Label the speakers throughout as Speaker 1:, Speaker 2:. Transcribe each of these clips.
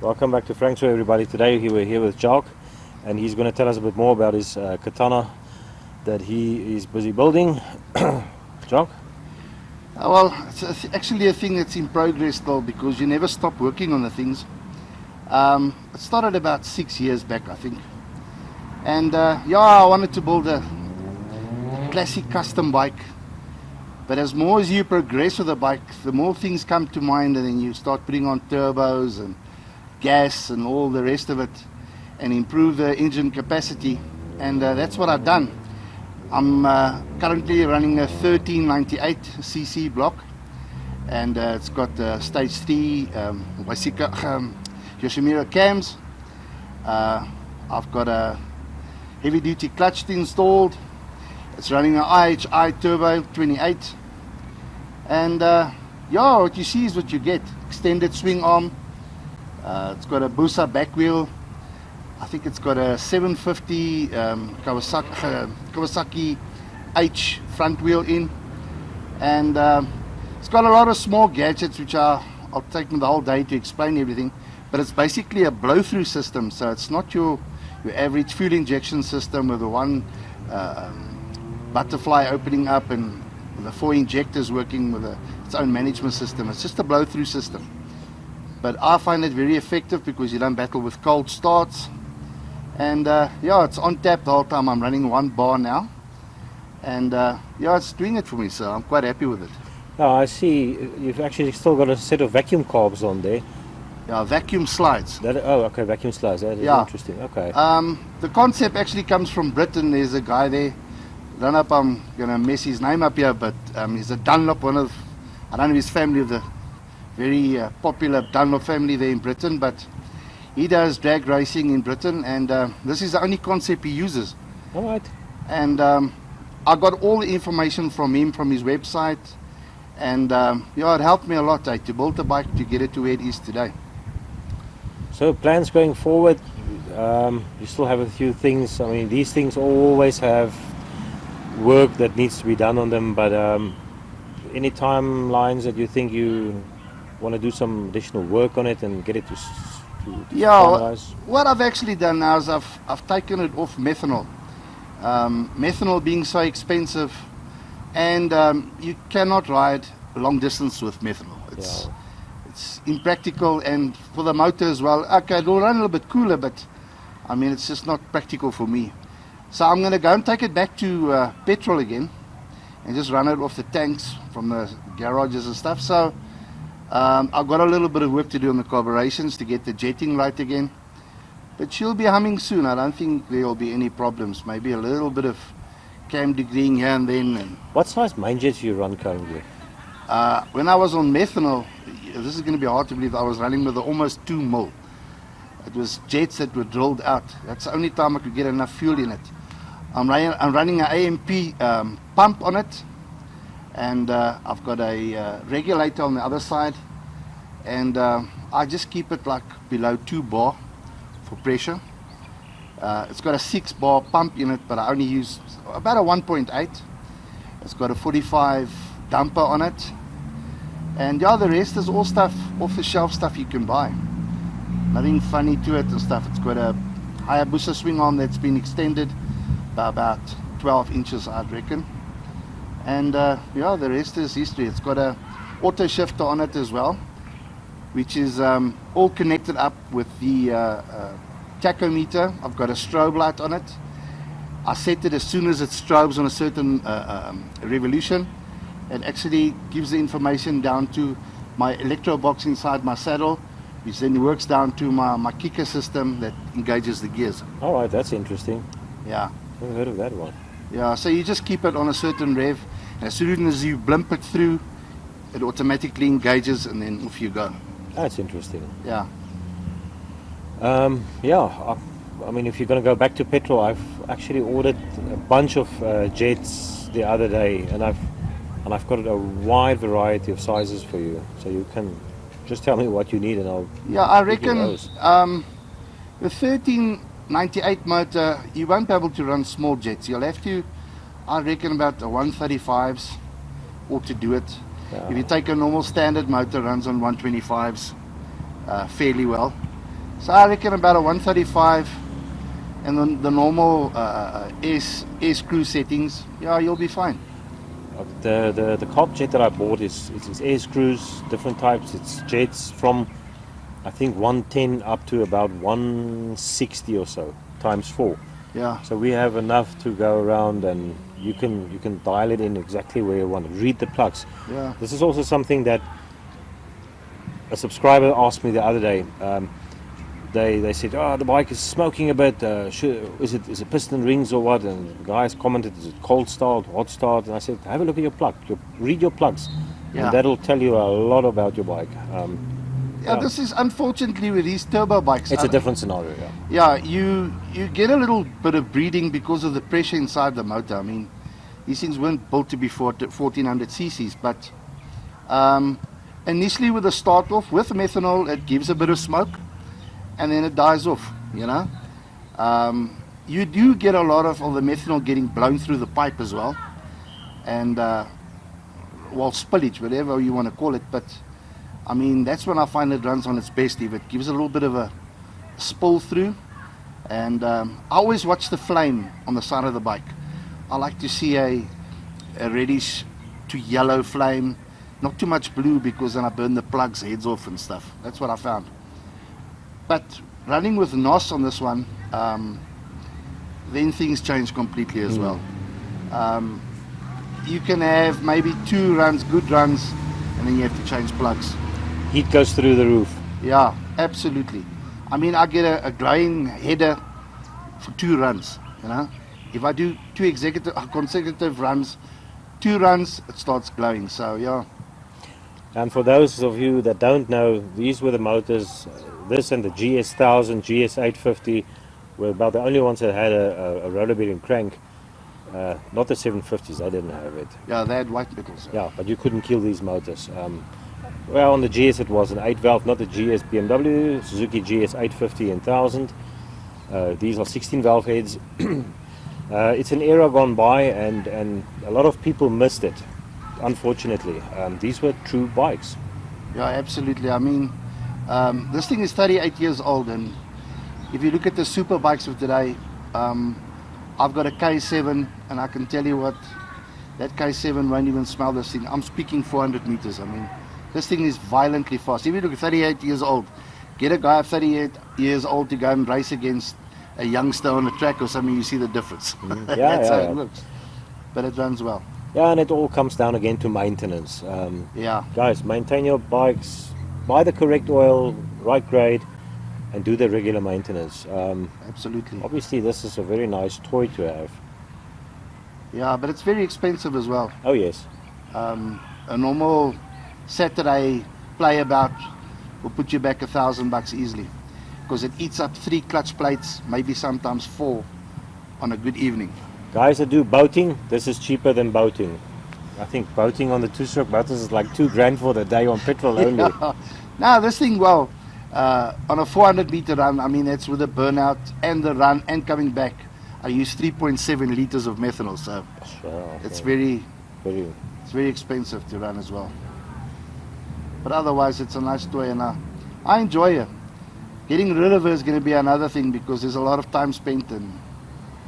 Speaker 1: Welcome back to Frank's Show, everybody. Today we're here with Jaques, and he's going to tell us a bit more about his katana that he is busy building. Jaques?
Speaker 2: Well, it's actually a thing that's in progress though, because you never stop working on the things. It started about 6 years back, I think. And I wanted to build a classic custom bike. But as more as you progress with the bike, the more things come to mind, and then you start putting on turbos and gas and all the rest of it, and improve the engine capacity. And that's what I've done. I'm currently running a 1398cc block, and it's got stage 3 Yoshimura cams. I've got a heavy duty clutch installed. It's running an IHI Turbo 28, and what you see is what you get. Extended swing arm. It's got a Busa back wheel. I think it's got a 750 Kawasaki H front wheel in, and it's got a lot of small gadgets which I'll take me the whole day to explain everything. But it's basically a blow-through system, so it's not your average fuel injection system with the one butterfly opening up and the 4 injectors working with its own management system. It's just a blow-through system. But I find it very effective because you don't battle with cold starts. And it's on tap the whole time. I'm running 1 bar now. And it's doing it for me, so I'm quite happy with it.
Speaker 1: Oh, I see you've actually still got a set of vacuum carbs on there.
Speaker 2: Yeah, vacuum slides.
Speaker 1: Okay, vacuum slides. That is interesting. Okay.
Speaker 2: The concept actually comes from Britain. There's a guy there. I don't know if I'm going to mess his name up here, but he's a Dunlop, I don't know his family, of the very popular Dunlop family there in Britain, but he does drag racing in Britain, and this is the only concept he uses.
Speaker 1: All right.
Speaker 2: And I got all the information from him, from his website, and it helped me a lot to build the bike to get it to where it is today.
Speaker 1: So plans going forward, you still have a few things. I mean, these things always have work that needs to be done on them, but any timelines that you think you want to do some additional work on it and get it to finalize?
Speaker 2: What I've actually done now is I've taken it off methanol. Methanol being so expensive, and you cannot ride long distance with methanol. It's impractical, and for the motor as well. Okay, it'll run a little bit cooler, but I mean, it's just not practical for me. So I'm going to go and take it back to petrol again and just run it off the tanks from the garages and stuff. So I've got a little bit of work to do on the carburetions to get the jetting right again. But she'll be humming soon. I don't think there'll be any problems. Maybe a little bit of cam degreeing here and then. And
Speaker 1: what size main jets do you run currently?
Speaker 2: When I was on methanol, this is going to be hard to believe, I was running with almost 2 mil. It was jets that were drilled out. That's the only time I could get enough fuel in it. I'm running an AMP pump on it, and I've got a regulator on the other side, and I just keep it like below 2 bar for pressure. It's got a 6 bar pump in it, but I only use about a 1.8. It's got a 45 dumper on it, and the rest is all stuff, off the shelf stuff you can buy. Nothing funny to it and stuff. It's got a Hayabusa swing arm that's been extended by about 12 inches, I'd reckon. And the rest is history. It's got a auto shifter on it as well, which is all connected up with the tachometer. I've got a strobe light on it. I set it as soon as it strobes on a certain revolution. It actually gives the information down to my electro box inside my saddle, which then works down to my kicker system that engages the gears.
Speaker 1: All right, that's interesting.
Speaker 2: Yeah.
Speaker 1: Never heard of that one.
Speaker 2: Yeah, so you just keep it on a certain rev, and as soon as you blimp it through, it automatically engages, and then off you go.
Speaker 1: That's interesting.
Speaker 2: Yeah.
Speaker 1: I mean, if you're going to go back to petrol, I've actually ordered a bunch of jets the other day, and I've got a wide variety of sizes for you, so you can just tell me what you need, and I'll.
Speaker 2: Yeah, I reckon the 1398 motor, you won't be able to run small jets. You'll have to, I reckon, about the 135s ought to do it.
Speaker 1: Yeah.
Speaker 2: If you take a normal standard motor, runs on 125s fairly well. So I reckon about a 135 and then the normal air screw settings, yeah, you'll be fine.
Speaker 1: The carb jet that I bought is air screws, different types. It's jets from I think 110 up to about 160 or so times 4.
Speaker 2: Yeah,
Speaker 1: So we have enough to go around, and you can dial it in exactly where you want it. Read the plugs.
Speaker 2: yeah,
Speaker 1: This is also something that a subscriber asked me the other day. They said, "Oh, the bike is smoking a bit. Is it piston rings or what?" And the guys commented, "Is it cold start, hot start?" And I said, "Have a look at your plug. Read your plugs,
Speaker 2: yeah.
Speaker 1: and that'll tell you a lot about your bike."
Speaker 2: Yeah, this is unfortunately with these turbo bikes.
Speaker 1: It's a different scenario.
Speaker 2: Yeah, you get a little bit of breathing because of the pressure inside the motor. I mean, these things weren't built to be 1400 cc's, but initially with the start off with methanol, it gives a bit of smoke, and then it dies off. You know, you do get a lot of the methanol getting blown through the pipe as well, and well, spillage, whatever you want to call it, but. I mean, that's when I find it runs on its best, if it gives a little bit of a spill through. And I always watch the flame on the side of the bike. I like to see a reddish to yellow flame, not too much blue, because then I burn the plugs heads off and stuff. That's what I found. But running with NOS on this one, then things change completely as well. You can have maybe 2 runs, good runs, and then you have to change plugs.
Speaker 1: Heat goes through the roof.
Speaker 2: Yeah, absolutely. I mean, I get a glowing header for 2 runs, you know. If I do 2 consecutive runs, 2 runs, it starts glowing, so yeah.
Speaker 1: And for those of you that don't know, these were the motors, this and the GS1000, GS850 were about the only ones that had a roller bearing crank. Not the 750s, they didn't have it.
Speaker 2: Yeah, they had white metals.
Speaker 1: Yeah, but you couldn't kill these motors. Well, on the GS it was an 8 valve, not the GS BMW, Suzuki GS850 and 1000. These are 16 valve heads. It's an era gone by, and a lot of people missed it, unfortunately. These were true bikes.
Speaker 2: Yeah, absolutely. I mean, this thing is 38 years old, and if you look at the super bikes of today, I've got a K7, and I can tell you what, that K7 won't even smell this thing. I'm speaking 400 meters. I mean, this thing is violently fast. If you look at 38 years old, get a guy 38 years old to go and race against a youngster on a track or something, you see the difference.
Speaker 1: Yeah,
Speaker 2: That's how
Speaker 1: yeah.
Speaker 2: it looks. But it runs well.
Speaker 1: Yeah, and it all comes down again to maintenance.
Speaker 2: Yeah.
Speaker 1: Guys, maintain your bikes, buy the correct oil, right grade, and do the regular maintenance.
Speaker 2: Absolutely.
Speaker 1: Obviously, this is a very nice toy to have.
Speaker 2: Yeah, but it's very expensive as well.
Speaker 1: Oh yes.
Speaker 2: A normal Saturday play about will put you back $1,000 easily, because it eats up 3 clutch plates, maybe sometimes 4 on a good evening.
Speaker 1: Guys that do boating, this is cheaper than boating. I think boating on the 2-stroke motors is like $2,000 for the day on petrol only.
Speaker 2: Yeah. Now this thing, well, on a 400 meter run, I mean, that's with a burnout and the run and coming back, I use 3.7 liters of methanol, so
Speaker 1: Sure,
Speaker 2: it's
Speaker 1: okay.
Speaker 2: it's very expensive to run as well. But otherwise, it's a nice toy, and I enjoy it. Getting rid of it is going to be another thing, because there's a lot of time spent and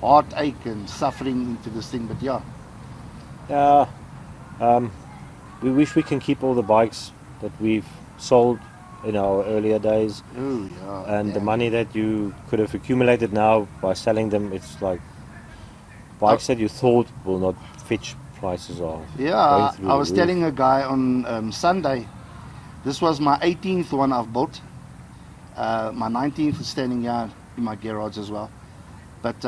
Speaker 2: heartache and suffering into this thing. But yeah,
Speaker 1: We wish we can keep all the bikes that we've sold in our earlier days,
Speaker 2: oh yeah,
Speaker 1: and the money that you could have accumulated now by selling them. It's like bikes that you thought will not fetch prices are.
Speaker 2: Yeah,
Speaker 1: going through
Speaker 2: I
Speaker 1: the
Speaker 2: was
Speaker 1: roof.
Speaker 2: telling a guy on Sunday, this was my 18th one I've built. My 19th is standing here in my garage as well. But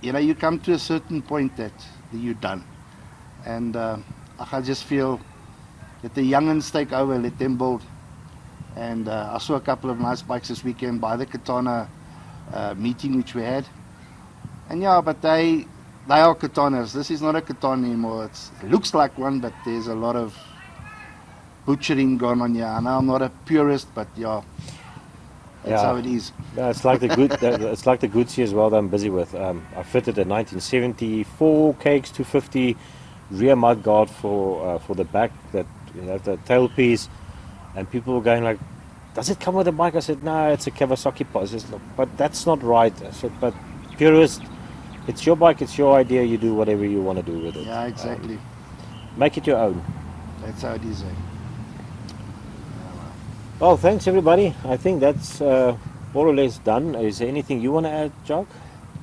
Speaker 2: you know, you come to a certain point that you're done, and I just feel that the young'uns take over, let them build. And I saw a couple of nice bikes this weekend by the Katana meeting which we had. And yeah, but they are Katanas. This is not a Katana anymore. It looks like one, but there's a lot of butchering going on here. I know I'm not a purist, but yeah, that's how it is.
Speaker 1: Yeah, it's like the good. It's like the Gucci as well that I'm busy with. I fitted a 1974 KX250 rear mud guard for the back, that you know, the tailpiece, and people were going like, does it come with a bike? I said, no, it's a Kawasaki pod. He says, "Look, but that's not right." I said, but purist, it's your bike, it's your idea, you do whatever you want to do with it.
Speaker 2: Yeah, exactly.
Speaker 1: Make it your own.
Speaker 2: That's how it is. Eh?
Speaker 1: Well, thanks everybody. I think that's more or less done. Is there anything you want to add, Jock?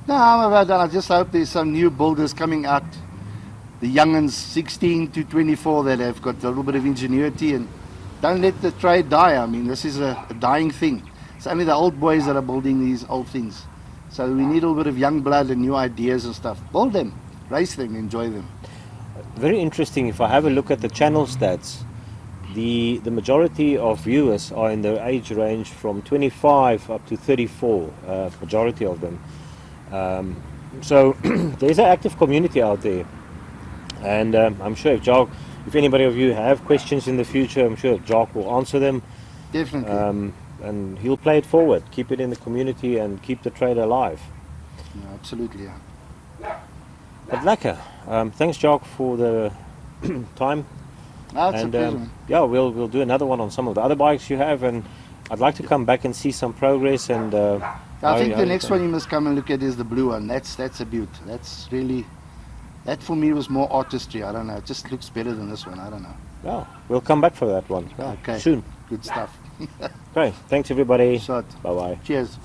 Speaker 2: No, I'm about done. I just hope there's some new builders coming out. The young'uns 16 to 24 that have got a little bit of ingenuity, and don't let the trade die. I mean, this is a dying thing. It's only the old boys that are building these old things. So we need a little bit of young blood and new ideas and stuff. Build them, race them, enjoy them.
Speaker 1: Very interesting. If I have a look at the channel stats, the majority of viewers are in the age range from 25 up to 34, majority of them. So there's an active community out there, and I'm sure if anybody of you have questions in the future, I'm sure Jaques will answer them.
Speaker 2: Definitely.
Speaker 1: And he'll play it forward, keep it in the community and keep the trade alive.
Speaker 2: Yeah, absolutely. Yeah.
Speaker 1: But lekker. Thanks, Jaques, for the time.
Speaker 2: No, it's
Speaker 1: And
Speaker 2: a pleasure. Man.
Speaker 1: yeah, we'll do another one on some of the other bikes you have, and I'd like to come back and see some progress. And
Speaker 2: I think the next one you must come and look at is the blue one. That's a beaut. That's really, that for me was more artistry. I don't know. It just looks better than this one. I don't know.
Speaker 1: Yeah, we'll come back for that one. Yeah,
Speaker 2: Okay.
Speaker 1: soon.
Speaker 2: Good stuff.
Speaker 1: Okay, thanks everybody.
Speaker 2: Shot.
Speaker 1: Bye bye.
Speaker 2: Cheers.